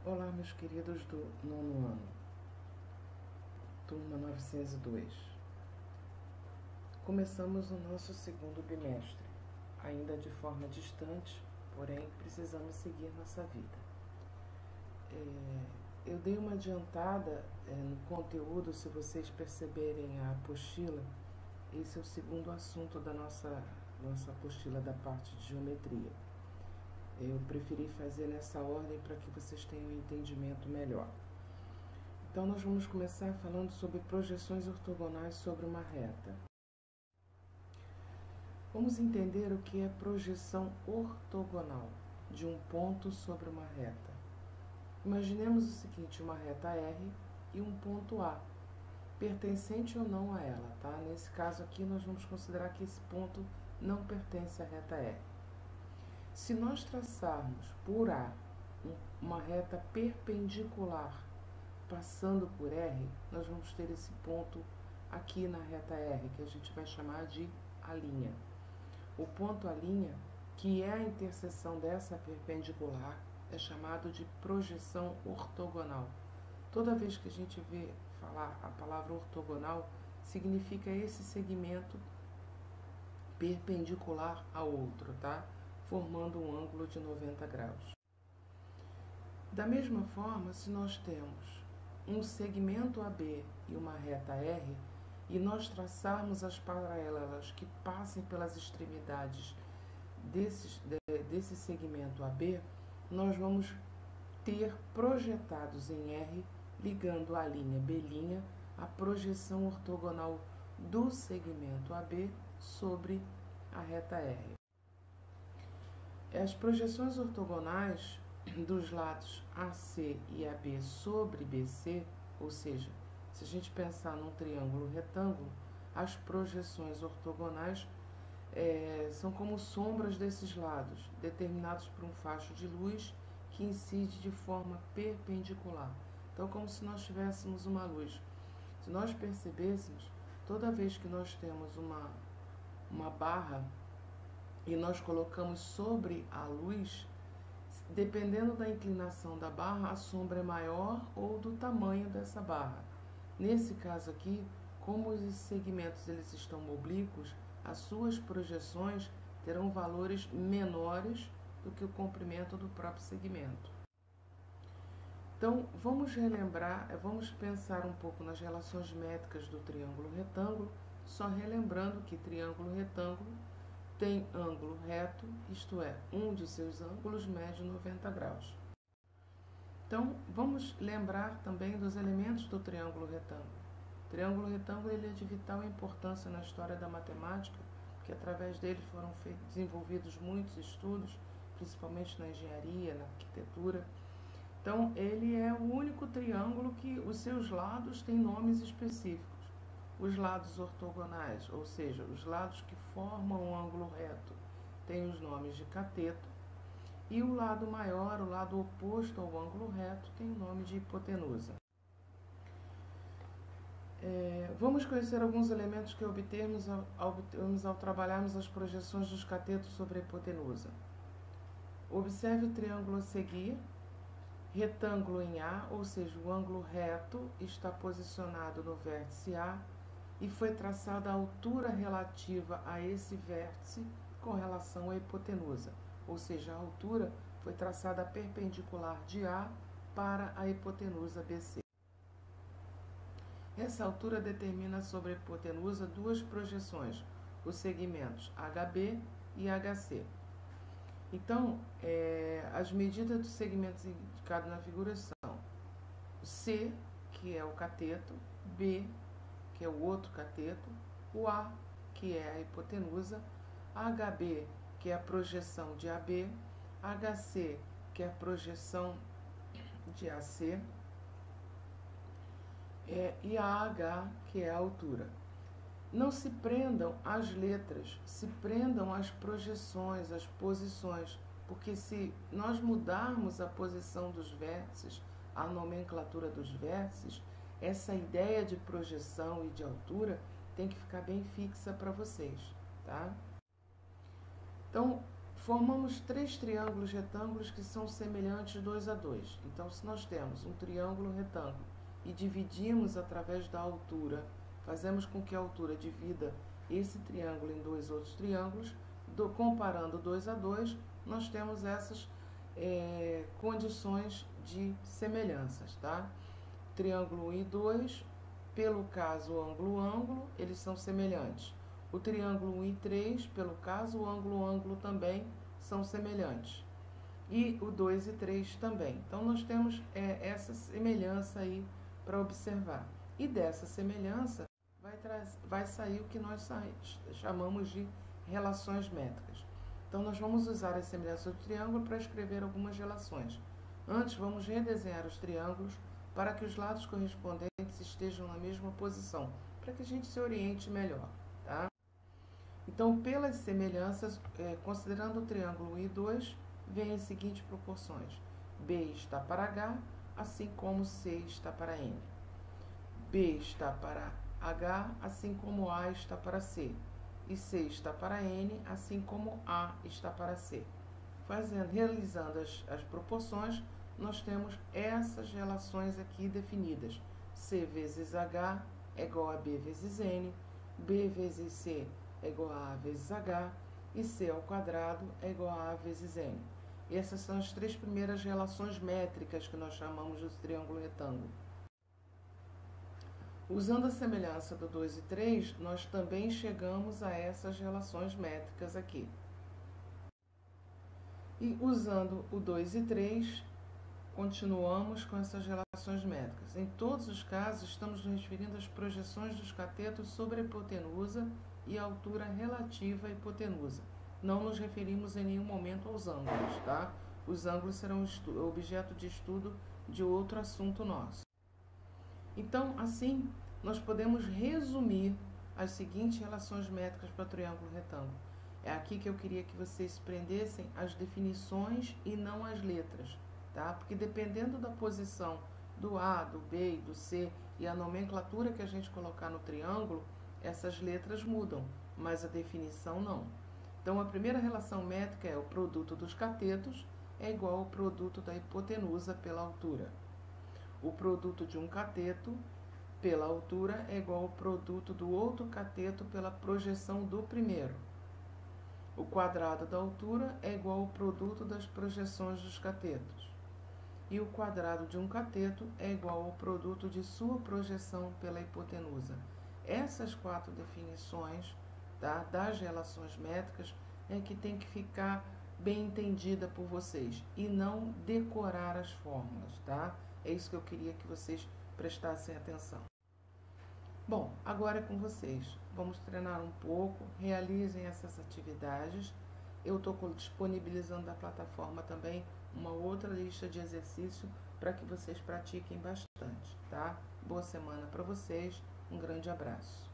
Olá, meus queridos do nono ano, turma 902. Começamos o nosso segundo bimestre, ainda de forma distante, porém precisamos seguir nossa vida. Eu dei uma adiantada no conteúdo, se vocês perceberem a apostila. Esse é o segundo assunto da nossa apostila da parte de geometria. Eu preferi fazer nessa ordem para que vocês tenham um entendimento melhor. Então, nós vamos começar falando sobre projeções ortogonais sobre uma reta. Vamos entender o que é projeção ortogonal de um ponto sobre uma reta. Imaginemos o seguinte, uma reta R e um ponto A, pertencente ou não a ela, tá? Nesse caso aqui, nós vamos considerar que esse ponto não pertence à reta R. Se nós traçarmos por A uma reta perpendicular passando por R, nós vamos ter esse ponto aqui na reta R, que a gente vai chamar de A'. O ponto A', que é a interseção dessa perpendicular, é chamado de projeção ortogonal. Toda vez que a gente vê falar a palavra ortogonal, significa esse segmento perpendicular ao outro, tá? Formando um ângulo de 90 graus. Da mesma forma, se nós temos um segmento AB e uma reta R, e nós traçarmos as paralelas que passem pelas extremidades desse segmento AB, nós vamos ter projetados em R, ligando a linha B', a projeção ortogonal do segmento AB sobre a reta R. As projeções ortogonais dos lados AC e AB sobre BC, ou seja, se a gente pensar num triângulo retângulo, as projeções ortogonais são como sombras desses lados, determinados por um facho de luz que incide de forma perpendicular. Então, como se nós tivéssemos uma luz. Se nós percebêssemos, toda vez que nós temos uma barra e nós colocamos sobre a luz, dependendo da inclinação da barra, a sombra é maior ou do tamanho dessa barra. Nesse caso aqui, como os segmentos eles estão oblíquos, as suas projeções terão valores menores do que o comprimento do próprio segmento. Então, vamos relembrar, vamos pensar um pouco nas relações métricas do triângulo retângulo, só relembrando que triângulo retângulo tem ângulo reto, isto é, um de seus ângulos mede 90 graus. Então, vamos lembrar também dos elementos do triângulo retângulo. O triângulo retângulo ele é de vital importância na história da matemática, porque através dele foram desenvolvidos muitos estudos, principalmente na engenharia, na arquitetura. Então, ele é o único triângulo que os seus lados têm nomes específicos. Os lados ortogonais, ou seja, os lados que formam um ângulo reto, têm os nomes de cateto, e o lado maior, o lado oposto ao ângulo reto, tem o nome de hipotenusa. Vamos conhecer alguns elementos que obtemos ao trabalharmos as projeções dos catetos sobre a hipotenusa. Observe o triângulo a seguir, retângulo em A, ou seja, o ângulo reto está posicionado no vértice A e foi traçada a altura relativa a esse vértice com relação à hipotenusa, ou seja, a altura foi traçada perpendicular de A para a hipotenusa BC. Essa altura determina sobre a hipotenusa duas projeções, os segmentos HB e HC. Então, as medidas dos segmentos indicados na figura são C, que é o cateto, B, que é o outro cateto, o A, que é a hipotenusa, HB, que é a projeção de AB, HC, que é a projeção de AC, e a AH, que é a altura. Não se prendam às letras, se prendam às projeções, às posições, porque se nós mudarmos a posição dos vértices, a nomenclatura dos vértices, essa ideia de projeção e de altura tem que ficar bem fixa para vocês, tá? Então, Formamos 3 triângulos retângulos que são semelhantes 2 a 2. Então, se nós temos um triângulo retângulo e dividimos através da altura, fazemos com que a altura divida esse triângulo em 2 outros triângulos, comparando 2 a 2, nós temos essas condições de semelhanças, tá? Triângulo 1 e 2, pelo caso ângulo-ângulo, eles são semelhantes. O triângulo 1 e 3, pelo caso ângulo-ângulo também são semelhantes. E o 2 e 3 também. Então, nós temos essa semelhança aí para observar. E dessa semelhança vai sair o que nós chamamos de relações métricas. Então, nós vamos usar as semelhanças do triângulo para escrever algumas relações. Antes, vamos redesenhar os triângulos para que os lados correspondentes estejam na mesma posição, para que a gente se oriente melhor, tá? Então, pelas semelhanças, considerando o triângulo 1 e 2, vem as seguintes proporções. B está para H, assim como C está para N. B está para H, assim como A está para C. E C está para N, assim como A está para C. Realizando as proporções, nós temos essas relações aqui definidas. C vezes H é igual a B vezes N, B vezes C é igual a A vezes H, e C ao quadrado é igual a A vezes N. E essas são as 3 primeiras relações métricas que nós chamamos de triângulo retângulo. Usando a semelhança do 2 e 3, nós também chegamos a essas relações métricas aqui. E usando o 2 e 3, continuamos com essas relações métricas. Em todos os casos, estamos nos referindo às projeções dos catetos sobre a hipotenusa e a altura relativa à hipotenusa. Não nos referimos em nenhum momento aos ângulos, tá? Os ângulos serão objeto de estudo de outro assunto nosso. Então, assim, nós podemos resumir as seguintes relações métricas para o triângulo retângulo. É aqui que eu queria que vocês prendessem as definições e não as letras, tá? Porque dependendo da posição do A, do B e do C e a nomenclatura que a gente colocar no triângulo, essas letras mudam, mas a definição não. Então, a primeira relação métrica é o produto dos catetos é igual ao produto da hipotenusa pela altura. O produto de um cateto pela altura é igual ao produto do outro cateto pela projeção do primeiro. O quadrado da altura é igual ao produto das projeções dos catetos. E o quadrado de um cateto é igual ao produto de sua projeção pela hipotenusa. Essas 4 definições, tá, das relações métricas é que tem que ficar bem entendida por vocês e não decorar as fórmulas, tá? É isso que eu queria que vocês prestassem atenção. Bom, agora é com vocês. Vamos treinar um pouco, realizem essas atividades. Eu estou disponibilizando na plataforma também uma outra lista de exercício para que vocês pratiquem bastante, tá? Boa semana para vocês, um grande abraço.